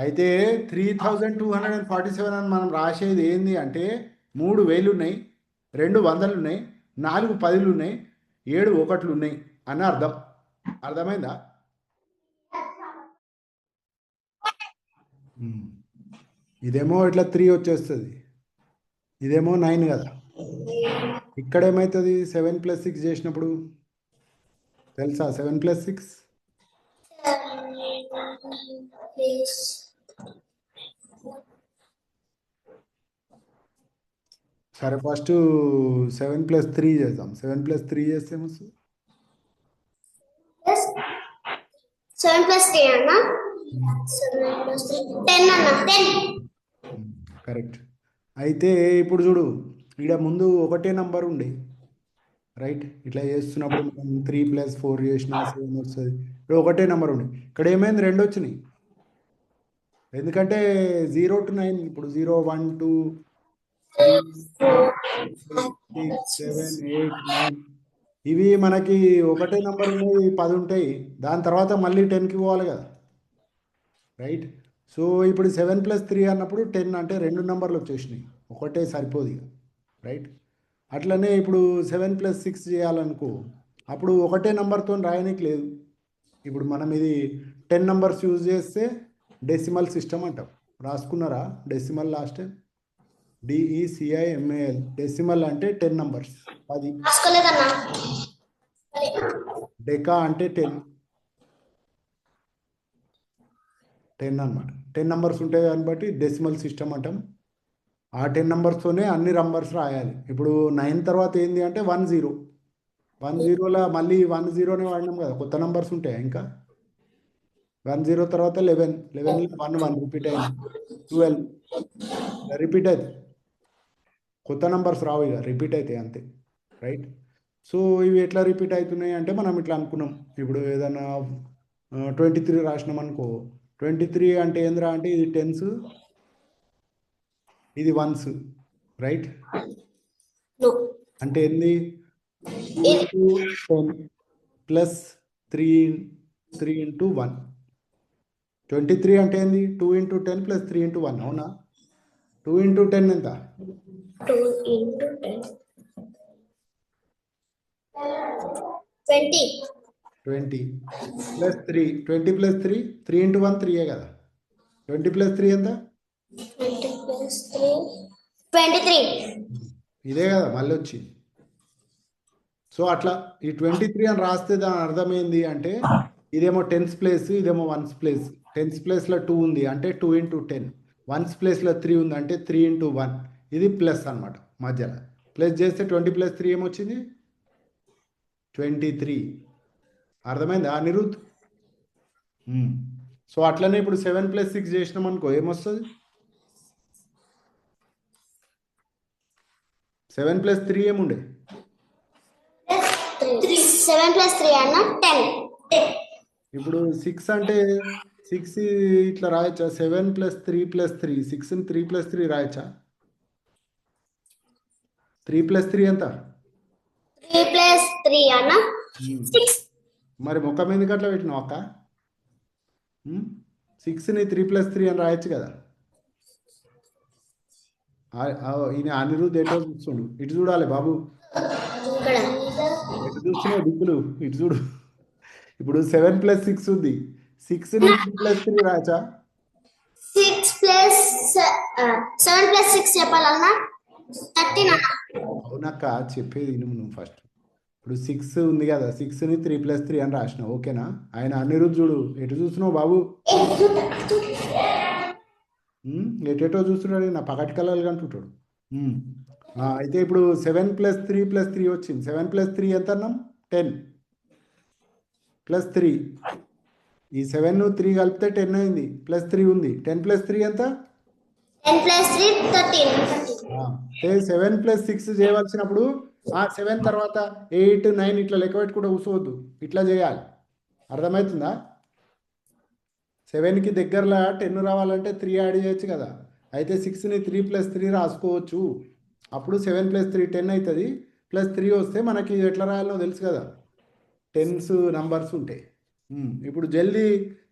అయితే 3247 అని మనం రాసేది ఏంది అంటే 3000 ఉన్నాయి, 200 ఉన్నాయి, 4 10లు ఉన్నాయి, 7 ఒకట్లు ఉన్నాయి అని అర్థం. అర్థమైందా? ఇదేమో ఇట్లా 3 వచ్చేస్తుంది, ఇదేమో 9 కదా. ఇక్కడ ఏమవుతుంది? 7 + 6 చేసినప్పుడు తెలుసా? 7 + 6 7 సరే ఫస్ట్ 7 + 3 చేద్దాం. 7 + 3 చేస్తే ఏమొస్తుంది? 7 + 3 అన్న 7 + 3 10 అన్న 10. కరెక్ట్. అయితే ఇప్పుడు చూడు, ఇక్కడ ముందు ఒకటే నంబర్ ఉండే, రైట్? ఇట్లా చేస్తున్నప్పుడు మనం 3 + 4 చేసినా 7 వస్తుంది. ఇప్పుడు ఒకటే నెంబర్ ఉండే, ఇక్కడ ఏమైంది? 2 వచ్చినాయి. ఎందుకంటే 0 to 9, ఇప్పుడు 0 1 2 3 4 5 6 7 8 9 ఇవి మనకి ఒకటే నెంబర్ ఉన్నాయి, 10 ఉంటాయి. దాని తర్వాత మళ్ళీ 10కి పోవాలి కదా, రైట్? సో ఇప్పుడు 7 + 3 అన్నప్పుడు 10 అంటే 2 నెంబర్లు వచ్చేసినాయి, ఒకటే సరిపోదు ఇక, రైట్? అట్లనే ఇప్పుడు 7 + 6 చేయాలనుకో, అప్పుడు ఒకటే నెంబర్తో రాయడానికి లేదు. ఇప్పుడు మనం ఇది 10 నెంబర్స్ యూజ్ చేస్తే డెసిమల్ సిస్టమ్ అంటాం. రాసుకున్నారా decimal last time? DECIMAL. Decimal అంటే 10 నెంబర్స్, 10. రాసుకోలేదన్నా. డెకా అంటే 10 అనమాట. 10 నెంబర్స్ ఉంటాయి దాన్ని బట్టి డెసిమల్ సిస్టమ్ అంటాం. ఆ 10 నెంబర్స్తోనే అన్ని నంబర్స్ రాయాలి. ఇప్పుడు 9 తర్వాత ఏంది అంటే 10. 10లో మళ్ళీ 10నే వాడినాం కదా, కొత్త నంబర్స్ ఉంటాయి ఇంకా. 10 తర్వాత 11లో 1 రిపీట్ అయింది. 12 రిపీట్ అవుతుంది. కొత్త నంబర్స్ రావు, ఇక రిపీట్ అవుతాయి అంతే, రైట్? సో ఇవి ఎట్లా రిపీట్ అవుతున్నాయి అంటే మనం ఇట్లా అనుకున్నాం. ఇప్పుడు ఏదైనా 23 రాసినాం అనుకో, 23 అంటే ఏంద్రా అంటే ఇది 10s, ఇది 1s, రైట్? అంటే ఏంది? 2 × 10 + 3 × 1. 23 అంటే ఏంది? 2 × 10 + 3 × 1, అవునా? 2 × 10 ఎంత? 2 × 10 20. 20 + 3. 20 + 3 3 × 1 3 కదా. 20 + 3 ఎంత? 20 + 3 23. ఇదే కదా మళ్ళీ వచ్చి. సో అట్లా ఈ 23 అని రాస్తే దాని అర్థం ఏంది అంటే, ఇదేమో 10th ప్లేస్, ఇదేమో 1th ప్లేస్. 10th ప్లేస్లో 2 ఉంది అంటే 2 × 10. 1th ప్లేస్లో 3 ఉంది అంటే 3 × 1. ఇది ప్లస్ అనమాట. మధ్యలో ప్లస్ చేస్తే 20 + 3 ఏమొచ్చింది? 23. అర్థమైందా అనిరుద్? సో అట్లనే ఇప్పుడు 7 + 6 చేసినాం అనుకో, ఏమొస్తుంది? 7 + 3 ఏముండే? 7 + 3 అన్న 10. ఇప్పుడు 6 అంటే 6 ఇట్లా రాయొచ్చా? 7 + 3 + 3, 6ని 3 + 3 రాయొచ్చా? 3 + 3 ఎంత? 3 + 3 అన్న 6. మరి ముఖం ఎందుకు అట్లా పెట్టినావు అక్క? 6ని 3 + 3 అని రాయొచ్చు కదా. ఈయన అనిరుద్ధ్ ఎటో చూస్తుండు, ఇటు చూడాలి బాబు. ఇక్కడ ఎటు చూస్తున్నావు దిక్కులు? ఇటు చూడు. ఇప్పుడు 7 + 6 ఉంది, 6ని 3 + 3 రాయచ్చా? 7 + 6 చెప్పాలన్నా 13 అన్న. అవునక్క, చెప్పేది నువ్వు ఫస్ట్. ఇప్పుడు 6 ఉంది కదా, 6ని 3 + 3 అని రాసినావు, ఓకేనా? ఆయన అనిరుద్ధ్ చూడు, ఎటు చూస్తున్నావు బాబు? ఎటేటో చూస్తున్నాడు, నా పగటి కళలు అంటుంటాడు. అయితే ఇప్పుడు 7 + 3 + 3 వచ్చింది. 7 + 3 ఎంత అన్నాం? 10 + 3. ఈ 7 3 కలిపితే 10 అయింది, +3 ఉంది. 10 + 3 ఎంత? 10 + 3 13. 7 + 6 చేయవలసినప్పుడు 7 తర్వాత 8 9 ఇట్లా లెక్క పెట్టుకుంటూ కూర్చోవద్దు, ఇట్లా చేయాలి. అర్థమవుతుందా? 7కి దగ్గరలో 10 రావాలంటే 3 యాడ్ చేయొచ్చు కదా. అయితే 6ని 3 + 3 రాసుకోవచ్చు. అప్పుడు 7 + 3 10 అవుతుంది. +3 వస్తే మనకి ఎట్లా రాయాలో తెలుసు కదా, 10s నంబర్స్ ఉంటాయి. ఇప్పుడు జల్దీ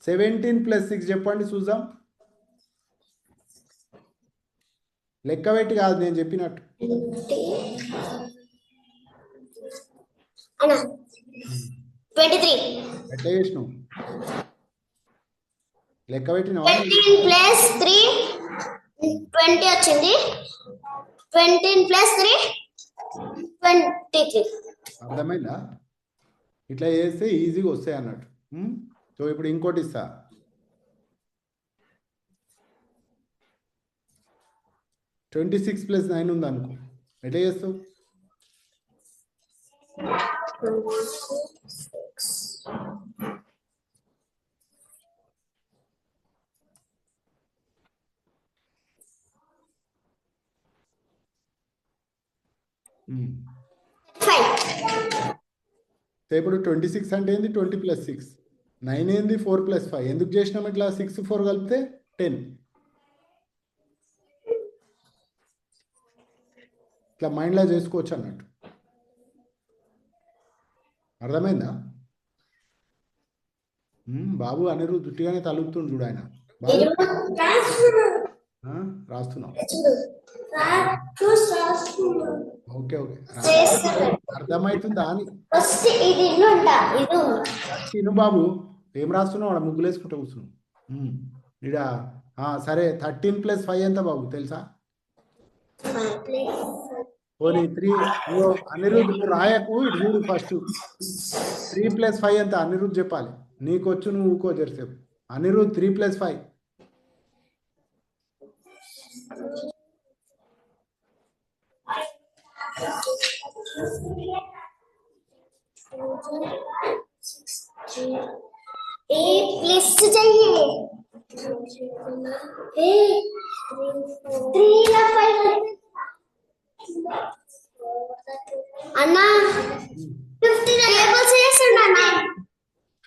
17 + 6 చెప్పండి చూద్దాం. లెక్క పెట్టి కాదు, నేను చెప్పినట్టు. అన్న 23. ఎట్లా చేసినావు? లెక్క పెట్టినావా? 18 + 3 20 వచ్చింది. 20 + 3 23. అర్థమైందా? ఇట్లా చేస్తే ఈజీగా వస్తాయి అన్నట్టు. సో ఇప్పుడు ఇంకోటి ఇస్తా. 26 + 9 ఉంది అనుకో, ఎట్లా చేస్తావు? 26. ఉమ్. 5. సో ఇప్పుడు 26 అంటే ఏంది? 20 + 6. 9 ఏంది? 4 + 5. ఎందుకు చేసినాం ఇట్లా? 6, 4 కలిపితే 10. ఇట్లా మైండ్లో చేసుకోవచ్చు అన్నట్టు. అర్థమైందా? బాబు అనిరుద్ధ్ దుట్టిగానే తలుపుతుండు చూడు ఆయన. బాబు రాస్తున్నావు? ఓకే ఓకే, అర్థమవుతుందా అని తిను బాబు. ఏం రాస్తున్నావు? ఆడ ముగ్గులు వేసుకుంటూ కూర్చున్నావు. ఇడ సరే 13 + 5 ఎంత బాబు తెలుసా? పోనీ 3. అనిరుద్ధ్ నువ్వు రాయకు, ఇటు చూడు ఫస్ట్. 3 + 5 ఎంత అనిరుద్ధ్ చెప్పాలి. నీకొచ్చు, నువ్వు ఊకో జరిసేపు. అనిరుద్ధ్ 3 + 5.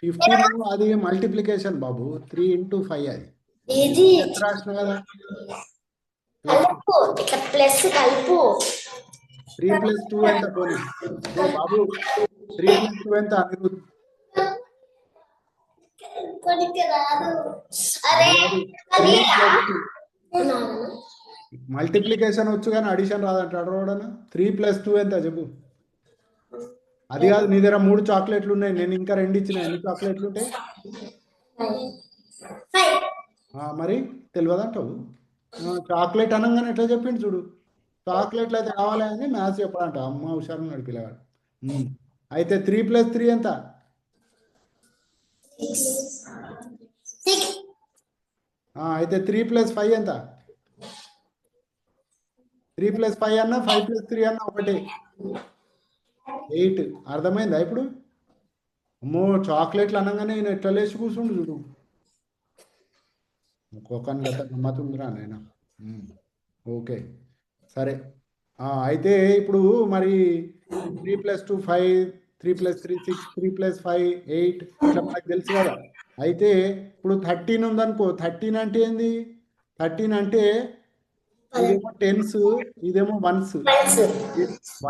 15 అది మల్టిప్లికేషన్ బాబు. 3 × 5 అది. ఇది రాసిన కదా. కలుపు, ఇట్లా ప్లస్ కలుపు. 3 + 2 ఎంత పోనీ బాబు? 3 + 2 ఎంత అనిరుద్ధ్? మల్టిప్లికేషన్ వచ్చు కానీ అడిషన్ రాదంటాడు వాడనా? 3 + 2 ఎంత చెప్పు? అది కాదు, నీ దగ్గర 3 చాక్లెట్లు ఉన్నాయి, నేను ఇంకా 2 ఇచ్చిన. ఎన్ని చాక్లెట్లు ఉంటాయి? మరి తెలియదంటావు? చాక్లెట్ అనగానే ఎట్లా చెప్పిండు చూడు. చాక్లెట్లు అయితే కావాలి అని మ్యాథ్స్ చెప్పాలంట. అమ్మ హుషారు ఉన్నాడు పిల్లగాడు. అయితే 3 + 3 ఎంత? అయితే 3 + 5 ఎంత? 3 + 5 అన్నా 5 + 3 అన్నా ఒకటే, 8. అర్థమైందా ఇప్పుడు? అమ్మో చాక్లెట్లు అనగానే నేను ఎట్లా లేచి కూర్చుండు చూడు. ఒక్కొక్కని గత గమ్మతుందిరా నేను. ఓకే సరే. అయితే ఇప్పుడు మరి 3 + 2 5, 3 + 3 6, 3 + 5 8 ఇట్లా మనకు తెలుసు కదా. అయితే ఇప్పుడు 13 ఉందనుకో. 13 అంటే ఏంది? 13 అంటే ఇదేమో టెన్స్, ఇదేమో వన్స్.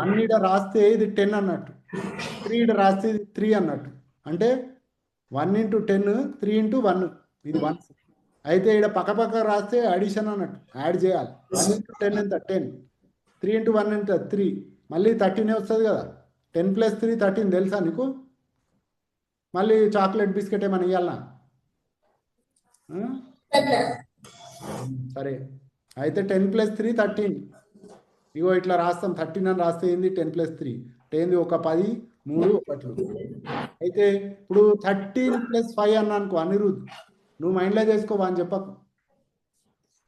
1 ఈడ రాస్తే ఇది 10 అన్నట్టు, 3 ఈడ రాస్తే ఇది 3 అన్నట్టు. అంటే 1 × 10, 3 × 1, ఇది వన్స్. అయితే ఇక్కడ పక్క రాస్తే అడిషన్ అన్నట్టు, యాడ్ చేయాలి. 1 × 10 ఎంత? 10. 3 × 1 ఎంత? 3. మళ్ళీ 13 వస్తుంది కదా. 10 + 3 13 తెలుసా నీకు? మళ్ళీ చాక్లెట్ బిస్కెట్ ఏమైనా ఇవ్వాలనా? సరే అయితే 10 + 3 13. ఇగో ఇట్లా రాస్తాం. 13 అని రాస్తే ఏంది? 10 + 3 ఏంది? ఒక 10, 3 1. అయితే ఇప్పుడు 13 + 5 అన్నా అనుకో అనిరుద్ధ్, నువ్వు మైండ్లో చేసుకోవా అని చెప్పకు.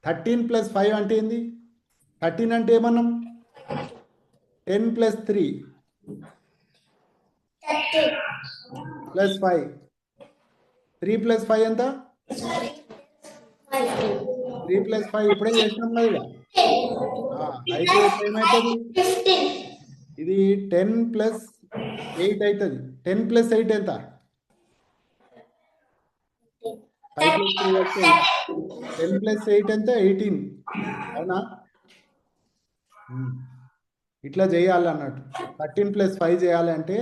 13 + 5 అంటే ఏంది? 13 అంటే ఏమన్నాం? 10 + 3 + 5. 3 + 5 ఎంత? 3 + 5 ఇప్పుడే చేసినాం కదా ఇక. అయితే ఇప్పుడు ఏమవుతుంది? ఇది 10 + 8 అవుతుంది. 10 + 8 ఎంత? 5 + 3 వస్తే 10 + 8 ఎంత? 18. అవునా? ఇట్లా చేయాలి అన్నట్టు. 13 + 5 చేయాలి అంటే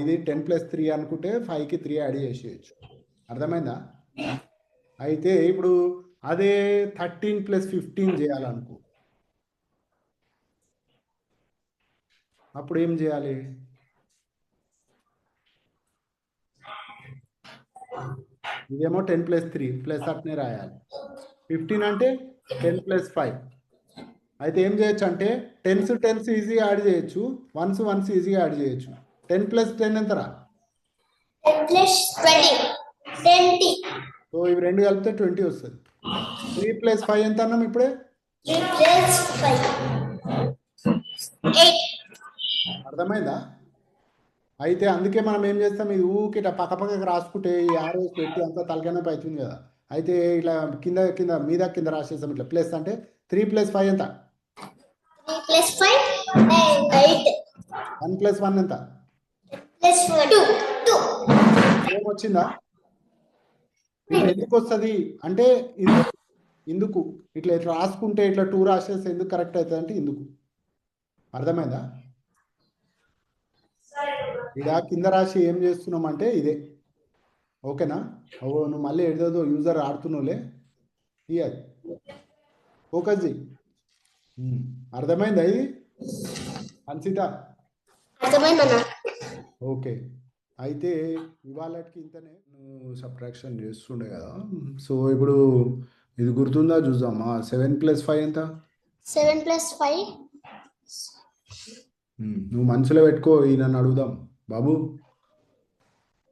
ఇది 10 + 3 అనుకుంటే 5కి 3 యాడ్ చేసేయచ్చు. అర్థమైందా? అయితే ఇప్పుడు అదే 13 + 15 చేయాలనుకో. అప్పుడు ఏం చేయాలి? ఇదేమో 10 + 3 ప్లస్ అట్నే రాయాలి. 15 అంటే 10 + 5. అయితే ఏం చేయొచ్చు అంటే 10s ఈజీగా యాడ్ చేయొచ్చు, 1s ఈజీగా యాడ్ చేయొచ్చు. 10 + 10 ఎంతరా? 10 + 20. సో ఇవి రెండు కలిపితే 20 వస్తుంది. 3 + 5 ఎంత అన్నాం ఇప్పుడే? 3 + 5. 8. అర్థమైందా? అయితే అందుకే మనం ఏం చేస్తాం, ఇది ఊకి ఇట్లా పక్కకి రాసుకుంటే ఈ ఆరోస్ పెట్టి అంతా తలకనొప్పి అవుతుంది కదా. అయితే ఇట్లా కింద కింద మీద కింద రాసేస్తాం. ఇట్లా ప్లస్ అంటే 3 + 5 ఎంత? 3 + 5 8. 1 + 1 ఎంత? +2. 2. ఏమొచ్చిందా? ఇది ఎందుకు వస్తుంది అంటే ఇందుకు ఇట్లా ఇట్లా రాసుకుంటే ఇట్లా 2 రాసేస్తే ఎందుకు కరెక్ట్ అవుతుంది అంటే ఇందుకు. అర్థమైందా? ఇక కింద రాసి ఏం చేస్తున్నాం అంటే ఇదే. ఓకేనా? నువ్వు మళ్ళీ ఏదో యూజర్ ఆడుతున్నావులే, అది ఫోకస్ చెయ్యి. అర్థమైందా ఇది అన్సిత? అర్థమైందన్నా. ఓకే. అయితే ఇవాళకి ఇంతనే సబ్ట్రాక్షన్ చేస్తుండే కదా. సో ఇప్పుడు ఇది గుర్తుందా చూద్దామా. 7 + 5 ఎంత? 7 + 5. నువ్వు మనసులో పెట్టుకో, ఈయన అడుగుదాం. బాబు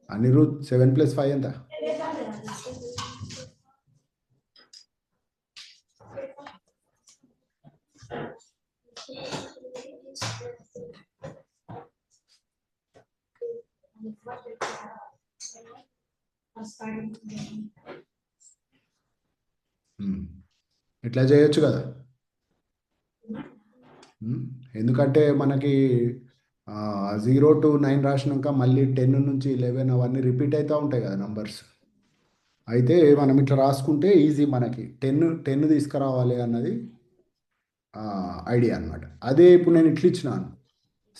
అనిరుద్, 7 + 5 ఎంత? ఇట్లా చేయొచ్చు కదా. ఎందుకంటే మనకి 0 to 9 రాసినాక మళ్ళీ 10 నుంచి 11 అవన్నీ రిపీట్ అవుతూ ఉంటాయి కదా నంబర్స్. అయితే మనం ఇట్లా రాసుకుంటే ఈజీ, మనకి 10 తీసుకురావాలి అన్నది ఐడియా అనమాట. అదే ఇప్పుడు నేను ఇట్లా ఇచ్చినాను.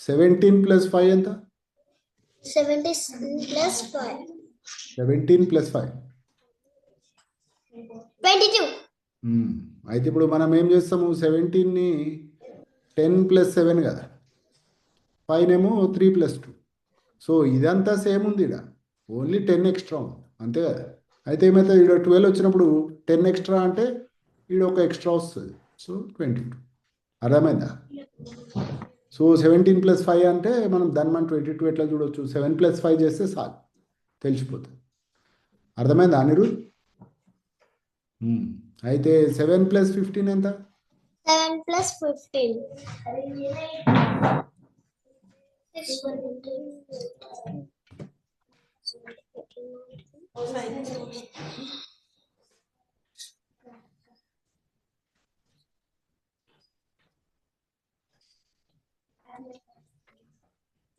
17 + 5 ఎంత? 17 + 5. 17 + 5 22. అయితే ఇప్పుడు మనం ఏం చేస్తాము, 17ని 10 + 7 కదా, 5 ఏమో 3 + 2. సో ఇదంతా సేమ్ ఉంది, ఇక్కడ ఓన్లీ 10 ఎక్స్ట్రా ఉంది, అంతే కదా. అయితే ఏమవుతుంది, ఇక్కడ 12 వచ్చినప్పుడు 10 ఎక్స్ట్రా అంటే ఇక్కడ ఒక ఎక్స్ట్రా వస్తుంది. సో 22. అర్థమైందా? సో 17 + 5 అంటే మనం దాన్ని మనం 22 ఎట్లా చూడొచ్చు, 7 + 5 చేస్తే చాలు, తెలిసిపోతుంది. అర్థమైందా అనిరుద్? అయితే 7 + 15 ఎంత? 7 + 15.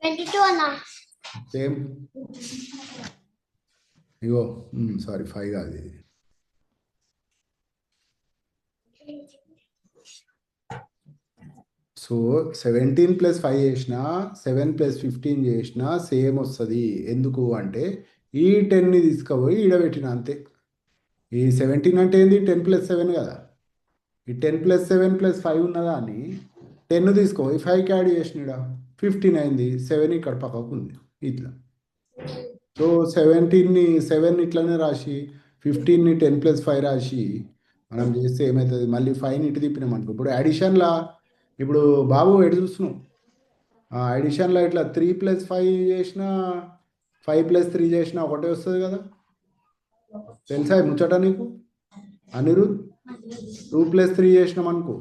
22 అన్నా. సేమ్. ఇగో సారీ 5 కాదు ఇది. సో 17 + 5 చేసినా 7 + 15 చేసినా సేమ్ వస్తుంది. ఎందుకు అంటే ఈ 10ని తీసుకుపోయి ఈడబెట్టిన అంతే. ఈ 17 అంటే ఏంది, 10 + 7 కదా. ఈ 10 + 7 + 5 ఉన్నదా అని 10 తీసుకో, ఈ 5కి యాడ్ చేసిన 15 అయింది. 7 ఇక్కడ పక్కకు ఉంది ఇట్లా. సో 17ని 7 ఇట్లనే రాసి 15ని 10 + 5 రాసి మనం చేస్తే ఏమవుతుంది, మళ్ళీ 5ని ఇటు తిప్పినాం అనుకో. ఇప్పుడు అడిషన్లా, ఇప్పుడు బాబు ఎటు చూస్తున్నావు, అడిషన్లో ఇట్లా 3 + 5 చేసిన 5 + 3 చేసిన ఒకటే వస్తుంది కదా. తెలుసా ఈ ముచ్చట నీకు అనిరుద్? 2 + 3 చేసినాం అనుకో,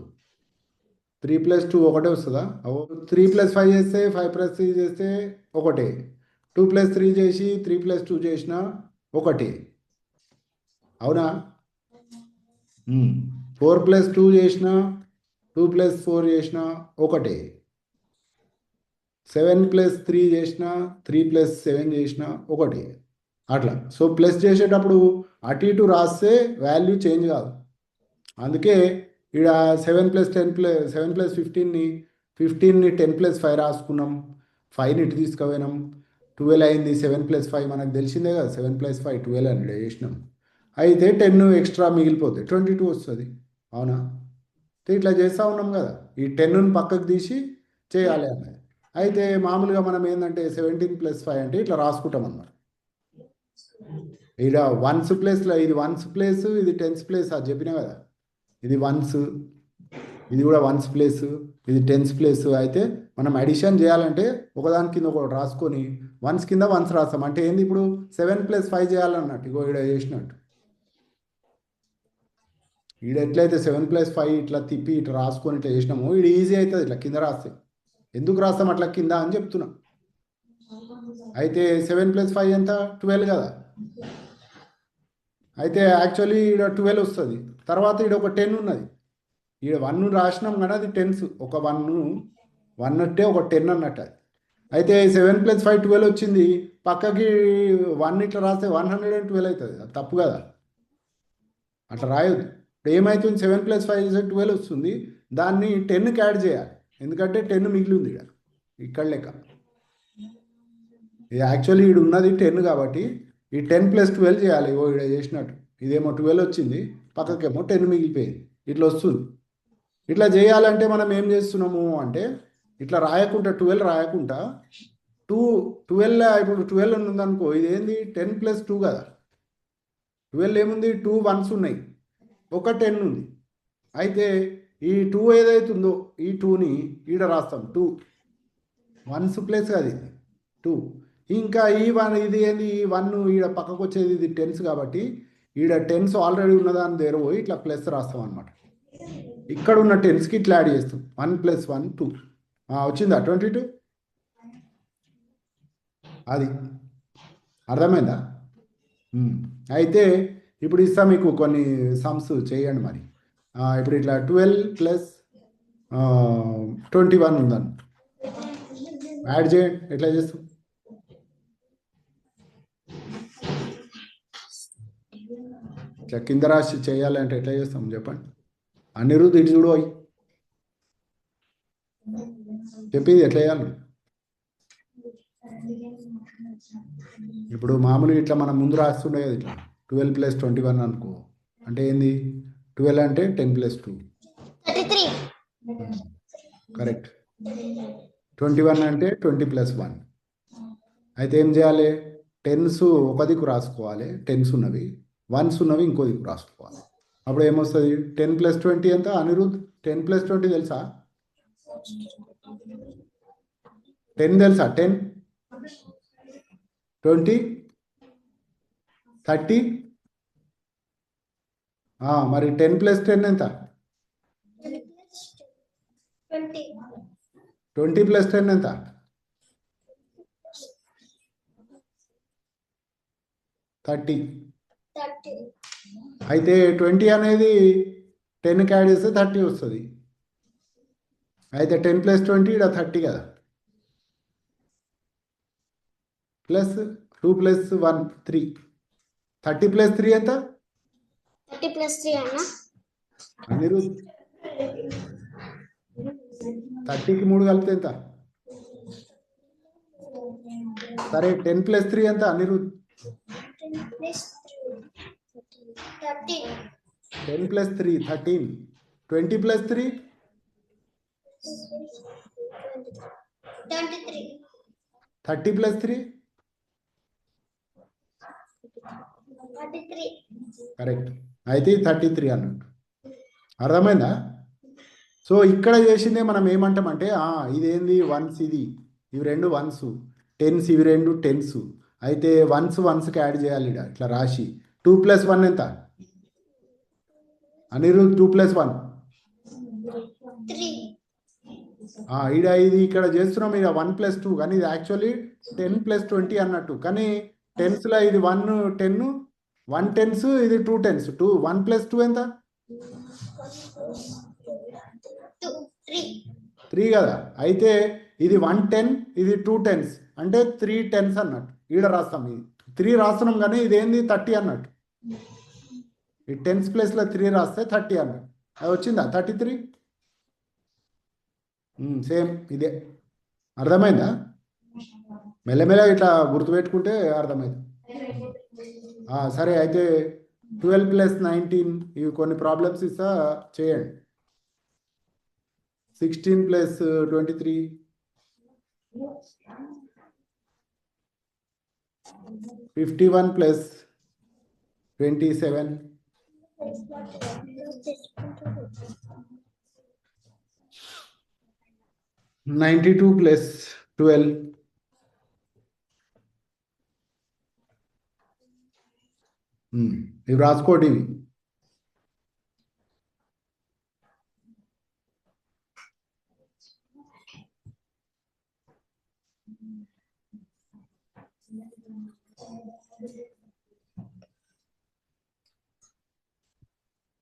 3 + 2 ఒకటే వస్తుందా? 3 + 5 చేస్తే 5 + 3 చేస్తే ఒకటే. 2 + 3 చేసి 3 + 2 చేసిన ఒకటి. అవునా? 4 + 2 చేసిన 2 + 4 చేసిన ఒకటే. 7 + 3 చేసిన 3 + 7 చేసిన ఒకటి. అట్లా. సో ప్లస్ చేసేటప్పుడు అటు ఇటు రాస్తే వాల్యూ చేంజ్ కాదు. అందుకే ఇక్కడ 7 + 15ని 10 + 5 రాసుకున్నాం. 5ని ఇటు తీసుకుపోయినాం, 12 అయింది. 7 + 5 మనకు తెలిసిందే కదా, 7 + 5 12 అని చేసినాం. అయితే 10 ఎక్స్ట్రా మిగిలిపోతే 22 వస్తుంది. అవునా? ఇట్లా చేస్తూ ఉన్నాం కదా. ఈ 10ని పక్కకు తీసి చేయాలి అన్నది. అయితే మామూలుగా మనం ఏంటంటే 17 + 5 అంటే ఇట్లా రాసుకుంటాం అన్నమాట. ఇక్కడ 1s ప్లేస్లో ఇది 1s ప్లేస్, ఇది 10s ప్లేస్ అది చెప్పినా కదా. ఇది 1s, ఇది కూడా 1s ప్లేస్, ఇది 10s ప్లేస్. అయితే మనం అడిషన్ చేయాలంటే ఒకదాని కింద ఒకటి రాసుకొని 1s కింద 1s రాస్తాం. అంటే ఏంది, ఇప్పుడు 7 + 5 చేయాలన్నట్టు. ఇగో ఇక్కడ చేసినట్టు. ఈడ ఎట్లయితే 7 + 5 ఇట్లా తిప్పి ఇట్లా రాసుకొని ఇట్లా చేసినాము, ఇది ఈజీ అవుతుంది ఇట్లా కింద రాస్తే. ఎందుకు రాస్తాం అట్లా కింద అని చెప్తున్నా. అయితే 7 + 5 ఎంత? 12 కదా. అయితే యాక్చువల్లీ ఈడ 12 వస్తుంది. తర్వాత ఈడ ఒక 10 ఉన్నది. ఈడ 1 రాసినాం కానీ అది టెన్స్. ఒక 1 అంటే ఒక 10 అన్నట్టు అది. అయితే 7 + 5 12 వచ్చింది. పక్కకి 1 ఇట్లా రాస్తే 112 అవుతుంది. అది తప్పు కదా, అట్లా రాయొద్దు. ఇప్పుడు ఏమవుతుంది, 7 + 5 = 12 వస్తుంది. దాన్ని 10కి యాడ్ చేయాలి, ఎందుకంటే 10 మిగిలింది ఇక్కడ లెక్క. ఇది యాక్చువల్లీ ఈడు ఉన్నది 10 కాబట్టి ఈ 10 + 12 చేయాలి. ఓ ఈడ చేసినట్టు. ఇదేమో 12 వచ్చింది, పక్కకేమో 10 మిగిలిపోయింది. ఇట్లా వస్తుంది. ఇట్లా చేయాలంటే మనం ఏం చేస్తున్నాము అంటే, ఇట్లా రాయకుండా 12 రాయకుండా 12 ఇప్పుడు 12 ఉందనుకో, ఇది ఏంది 10 + 2 కదా. 12 ఏముంది, 2 1s ఉన్నాయి, ఒక 10 ఉంది. అయితే ఈ 2 ఏదైతుందో ఈ 2ని ఈడ రాస్తాం. 2 1s ప్లేస్ అది 2. ఇంకా ఈ 1 ఇది ఏంది, ఈ 1 ఈడ పక్కకు వచ్చేది ఇది 10s కాబట్టి ఈడ 10s ఆల్రెడీ ఉన్నదాని దగ్గర పోయి ఇట్లా ప్లస్ రాస్తాం అనమాట. ఇక్కడ ఉన్న 10స్కి ఇట్లా యాడ్ చేస్తాం. 1 + 1 2. వచ్చిందా 22? అది అర్థమైందా? అయితే ఇప్పుడు ఇస్తా మీకు కొన్ని సమ్స్ చేయండి మరి. ఇప్పుడు ఇట్లా 12 + 21 ఉందని యాడ్ చేయండి. ఎట్లా చేస్తాం? ఇట్లా కింద రాసి చేయాలి అంటే ఎట్లా చేస్తాం చెప్పండి. అనిరుద్ధ్ ఇటు చూడు, అవి చెప్పేది ఎట్లా చేయాలి. ఇప్పుడు మామూలుగా ఇట్లా మనం ముందు రాస్తుండే కదా, ఇట్లా 12 + 21 అనుకో. అంటే ఏంది, 12 అంటే 10 + 2 33. కరెక్ట్. 21 అంటే 20 + 1. అయితే ఏం చేయాలి, 10s ఒక దిక్కు రాసుకోవాలి, 10s ఉన్నవి, 1s ఉన్నవి ఇంకో దిక్కు రాసుకోవాలి. అప్పుడు ఏమొస్తుంది, 10 + 20 ఎంత అనిరుద్ధ్? 10 + 20 తెలుసా? 10 తెలుసా? 10 20 30. మరి 10 + 10 ఎంత? 20. 20 + 10 ఎంత? 30. అయితే 20 అనేది 10కి యాడ్ చేస్తే 30 వస్తుంది. అయితే 10 + 20 ఇక్కడ 30 కదా, ప్లస్ 2 + 1 3. 30 + 3 ఎంత? 30 + 3 అన్న. అనిరుద్ధ్ 30కి 3 కలిపితే ఎంత? సరే 10 + 3 ఎంత అనిరుద్ధ్? 10 + 3 13. 10 + 3 13. 20 + 3 23. 30 + 3 33. కరెక్ట్. అయితే 33 అన్నట్టు. అర్థమైందా? సో ఇక్కడ చేసిందే మనం ఏమంటామంటే, ఇదేంది 1s, ఇవి 2 1s, 10s ఇవి 2 10s. అయితే 1sకి యాడ్ చేయాలి ఇట్లా రాసి. 2 + 1 ఎంత అనిరుద్ధ్? 2 + 1 3. ఇది ఇక్కడ చేస్తున్నాం ఇక 1 + 2, కానీ ఇది యాక్చువల్లీ 10 + 20 అన్నట్టు. కానీ 10sలో ఇది 1 10, 1 10s, ఇది 2 10s. 1 + 2 ఎంత? 3 కదా. అయితే ఇది 1 10, ఇది 2 10s, అంటే 3 10s అన్నట్టు. ఈడ రాస్తాం, ఇది 3 రాస్తున్నాం కానీ ఇదేంది 30 అన్నట్టు. ఈ 10s ప్లేస్లో 3 రాస్తే 30 అన్నట్టు. అది వచ్చిందా 33? సేమ్ ఇదే. అర్థమైందా? మెల్లమెల్ల ఇట్లా గుర్తుపెట్టుకుంటే అర్థమైంది. సరే, అయితే 12 + 19 ఇవి కొన్ని ప్రాబ్లమ్స్ ఇస్తా, చేయండి. 16 + 23, 51 + 27, 92 + 12, ఇవి రాసుకోండి. ఇవి